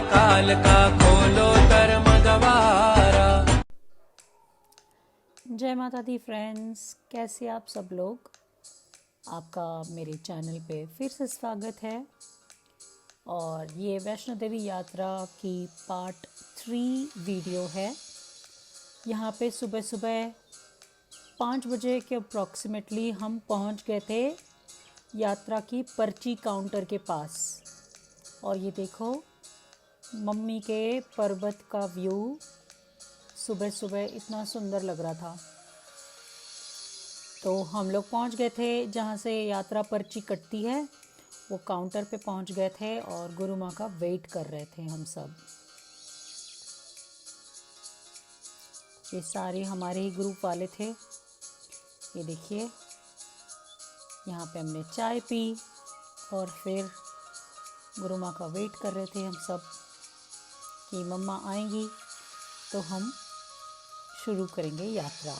काल का खोलो धर्म द्वारा। जय माता दी फ्रेंड्स, कैसे आप सब लोग। आपका मेरे चैनल पे फिर से स्वागत है। और ये वैष्णो देवी यात्रा की पार्ट 3 वीडियो है। यहाँ पे सुबह सुबह 5 बजे के अप्रॉक्सीमेटली हम पहुँच गए थे यात्रा की पर्ची काउंटर के पास। और ये देखो मम्मी के पर्वत का व्यू सुबह सुबह इतना सुंदर लग रहा था। तो हम लोग पहुंच गए थे जहां से यात्रा पर्ची कटती है, वो काउंटर पे पहुंच गए थे और गुरु माँ का वेट कर रहे थे हम सब। ये सारे हमारे ही ग्रुप वाले थे। ये देखिए यहाँ पे हमने चाय पी और फिर गुरु माँ का वेट कर रहे थे हम सब कि मम्मा आएंगी तो हम शुरू करेंगे यात्रा।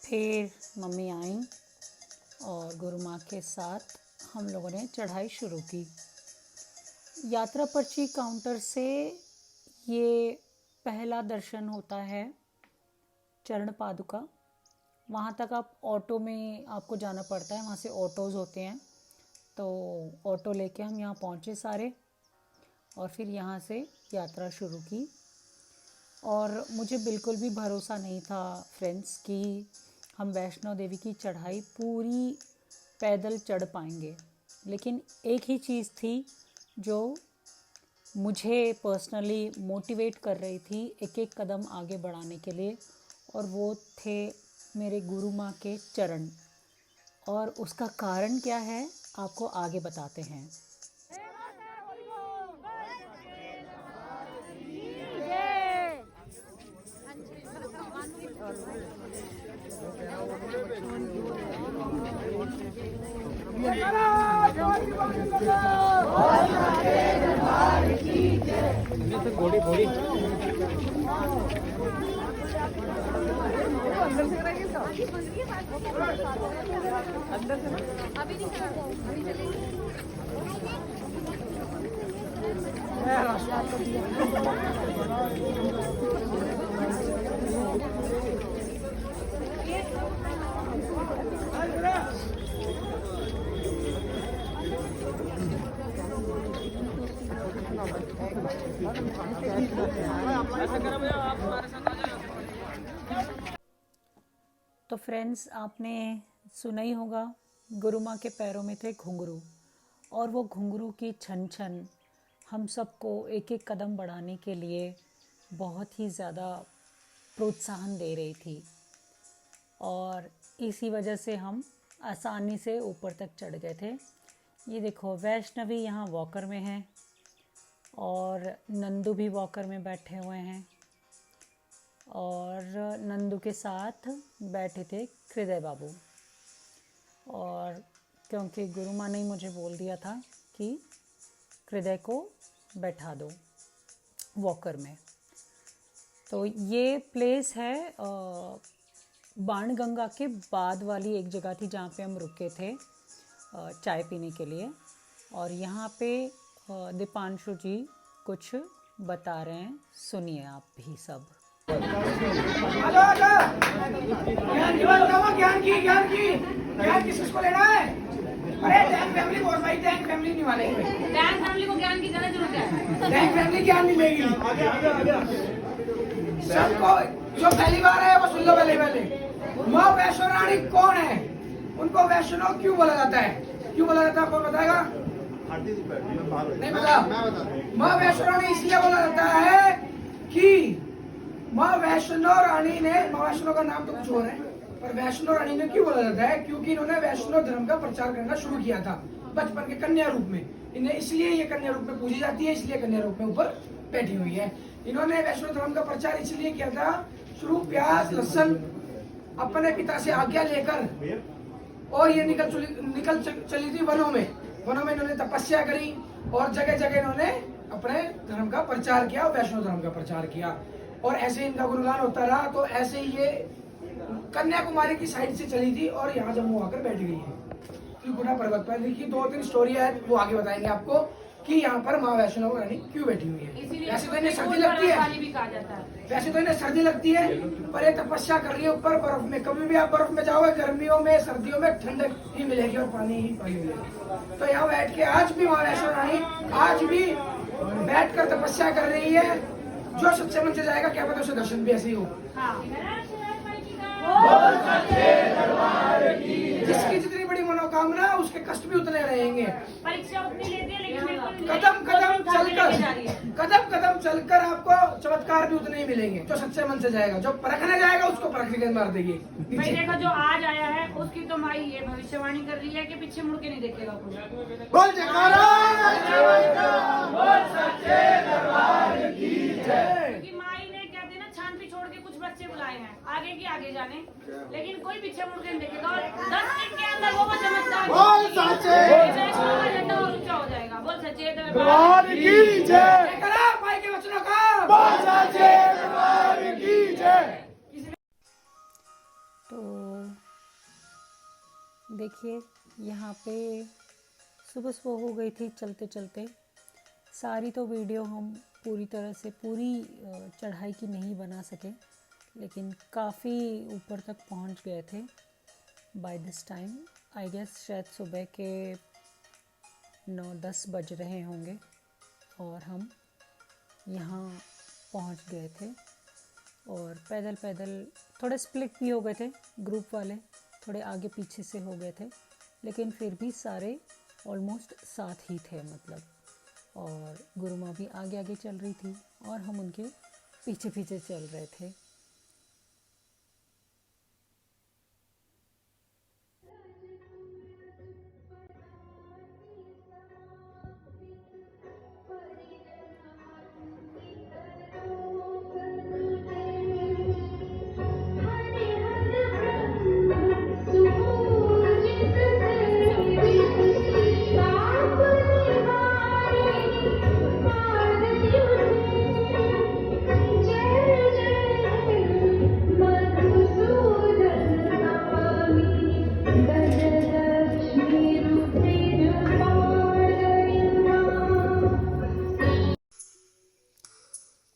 फिर मम्मी आई और गुरु माँ के साथ हम लोगों ने चढ़ाई शुरू की। यात्रा पर्ची काउंटर से ये पहला दर्शन होता है चरण पादुका। वहाँ तक आप ऑटो में आपको जाना पड़ता है, वहाँ से ऑटोज़ होते हैं। तो ऑटो लेके हम यहाँ पहुँचे सारे और फिर यहाँ से यात्रा शुरू की। और मुझे बिल्कुल भी भरोसा नहीं था फ्रेंड्स कि हम वैष्णो देवी की चढ़ाई पूरी पैदल चढ़ पाएंगे। लेकिन एक ही चीज़ थी जो मुझे पर्सनली मोटिवेट कर रही थी एक एक कदम आगे बढ़ाने के लिए, और वो थे मेरे गुरु माँ के चरण। और उसका कारण क्या है आपको आगे बताते हैं। घोड़ी घोड़ी अंदर से अभी नहीं तो फ्रेंड्स, आपने सुना ही होगा गुरु माँ के पैरों में थे घुंघरू, और वो घुंघरू की छन छन हम सबको एक एक कदम बढ़ाने के लिए बहुत ही ज़्यादा प्रोत्साहन दे रही थी। और इसी वजह से हम आसानी से ऊपर तक चढ़ गए थे। ये देखो वैष्णवी यहाँ वॉकर में है और नंदू भी वॉकर में बैठे हुए हैं, और नंदू के साथ बैठे थे हृदय बाबू। और क्योंकि गुरु माँ ने मुझे बोल दिया था कि हृदय को बैठा दो वॉकर में। तो ये प्लेस है बाणगंगा के बाद वाली एक जगह थी जहाँ पे हम रुके थे चाय पीने के लिए। और यहाँ पे दीपांशु जी कुछ बता रहे हैं, सुनिए आप भी सब। ज्ञान किसको लेना है? अरे टैंक फैमिली बोल भाई, टैंक फैमिली नहीं वाले। टैंक फैमिली को ज्ञान की ज्यादा जरूरत है। टैंक फैमिली ज्ञान मिलेगी सबको। जो पहली बार है वो सुन लो पहले। माँ वैष्णो रानी कौन है? उनको वैष्णो क्यों बोला जाता है? क्यों बोला जाता है कौन बताएगा? नहीं पता। माँ वैष्णो रानी इसलिए बोला जाता है कि माँ वैष्णो रानी ने, माँ वैष्णो का नाम तो कुछ और है, पर वैष्णो रानी ने क्यों बोला जाता है? क्योंकि इन्होंने वैष्णो धर्म का प्रचार करना शुरू किया था बचपन के कन्या रूप में। इन्हें इसलिए ये कन्या रूप में पूजी जाती है, इसलिए कन्या रूप में ऊपर बैठी हुई है। इन्होंने वैष्णो धर्म का प्रचार इसलिए किया था, शुरू प्याज लहसुन अपने पिता से आज्ञा लेकर, और ये निकल चली थी वनों में। वनों में इन्होंने तपस्या करी और जगह जगह इन्होंने अपने धर्म का प्रचार किया, वैष्णव धर्म का प्रचार किया। और ऐसे इनका गुणगान होता रहा। तो ऐसे ही ये कन्याकुमारी की साइड से चली थी और यहाँ जम्मू आकर बैठ गई है त्रिकुटा पर्वत पर। देखिए 2-3 स्टोरी है, वो आगे बताएंगे आपको कि यहाँ पर माँ वैष्णो रानी क्यों बैठी हुई है। वैसे तो इन्हें सर्दी लगती है, भी कहा जाता है। वैसे तो इन्हें सर्दी लगती है, पर ये तपस्या कर रही है ऊपर बर्फ में। कभी भी आप बर्फ में जाओगे, गर्मियों में सर्दियों में ठंडक ही मिलेगी और पानी ही पानी मिलेगी। तो यहाँ बैठ के आज भी माँ वैष्णो रानी आज भी बैठ कर तपस्या कर रही है। जो सच्चे मन से जाएगा, क्या पता उसे दर्शन भी ऐसे ही हो। जिसकी जितनी बड़ी मनोकामना, उसके कष्ट भी उतने रहेंगे। परीक्षा उतनी लेती है, लेकिन बिल्कुल कदम कदम चलकर आपको चमत्कार भी उतने ही मिलेंगे। जो सच्चे मन से जाएगा, जो परखने जाएगा, उसको परख के मार देगी। भाई देखो, जो आज आया है उसकी तो माई ये भविष्यवाणी कर रही है कि पीछे मुड़ के नहीं देखेगा कोई। बोल जयकारा, बोल सच्चे दरबार की जय। क्योंकि माई ने कहते हैं ना, छानपी छोड़ के कुछ बच्चे बुलाए हैं, आगे की आगे जाने, लेकिन कोई पीछे मुड़ के नहीं देखेगा। और 10 मिनट के अंदर वो चमत्कार बोल सच्चे झंडा और ऊंचा हो जाएगा। बोल सच्चे दरबार की जय। माई के वचनों का बोल सच्चे दरबार की जय। तो देखिए यहाँ पे सुबह सुबह हो गई थी चलते चलते। सारी तो वीडियो हम पूरी तरह से पूरी चढ़ाई की नहीं बना सके, लेकिन काफ़ी ऊपर तक पहुंच गए थे by this time. I guess शायद सुबह के 9-10 बज रहे होंगे और हम यहाँ पहुंच गए थे। और पैदल पैदल थोड़े स्प्लिट भी हो गए थे, ग्रुप वाले थोड़े आगे पीछे से हो गए थे, लेकिन फिर भी सारे ऑलमोस्ट साथ ही थे मतलब। और गुरु माँ भी आगे आगे चल रही थी और हम उनके पीछे पीछे चल रहे थे।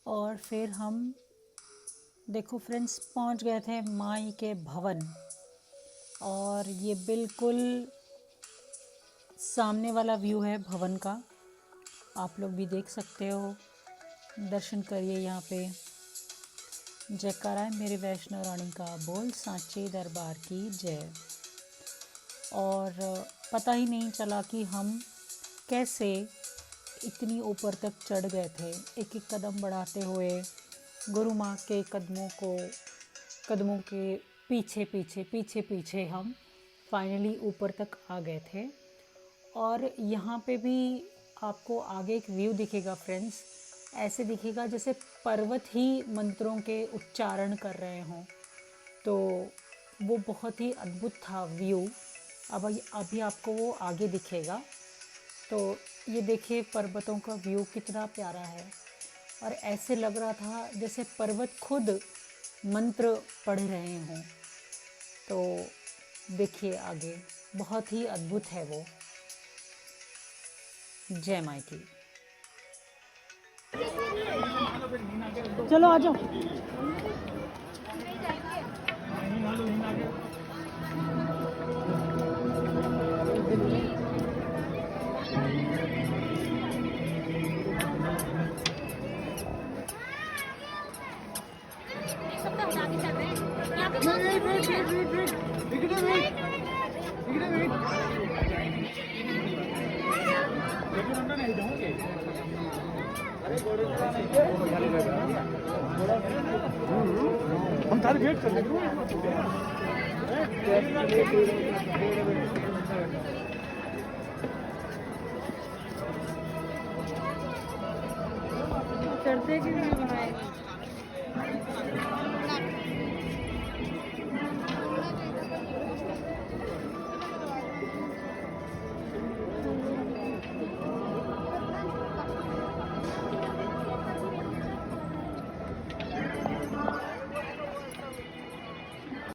और फिर हम देखो फ्रेंड्स पहुंच गए थे माई के भवन। और ये बिल्कुल सामने वाला व्यू है भवन का, आप लोग भी देख सकते हो। दर्शन करिए यहाँ पे। जयकारा है मेरे वैष्णो रानी का, बोल सांचे दरबार की जय। और पता ही नहीं चला कि हम कैसे इतनी ऊपर तक चढ़ गए थे। एक एक कदम बढ़ाते हुए गुरु माँ के कदमों के पीछे पीछे हम फाइनली ऊपर तक आ गए थे। और यहाँ पे भी आपको आगे एक व्यू दिखेगा फ्रेंड्स, ऐसे दिखेगा जैसे पर्वत ही मंत्रों के उच्चारण कर रहे हों। तो वो बहुत ही अद्भुत था व्यू। अब अभी आपको वो आगे दिखेगा। तो ये देखिए पर्वतों का व्यू कितना प्यारा है। और ऐसे लग रहा था जैसे पर्वत खुद मंत्र पढ़ रहे हों। तो देखिए आगे, बहुत ही अद्भुत है वो। जय माई की। चलो आ जाओ। हम थारे वेट कर रहे चढ़ते के लिए बनाए।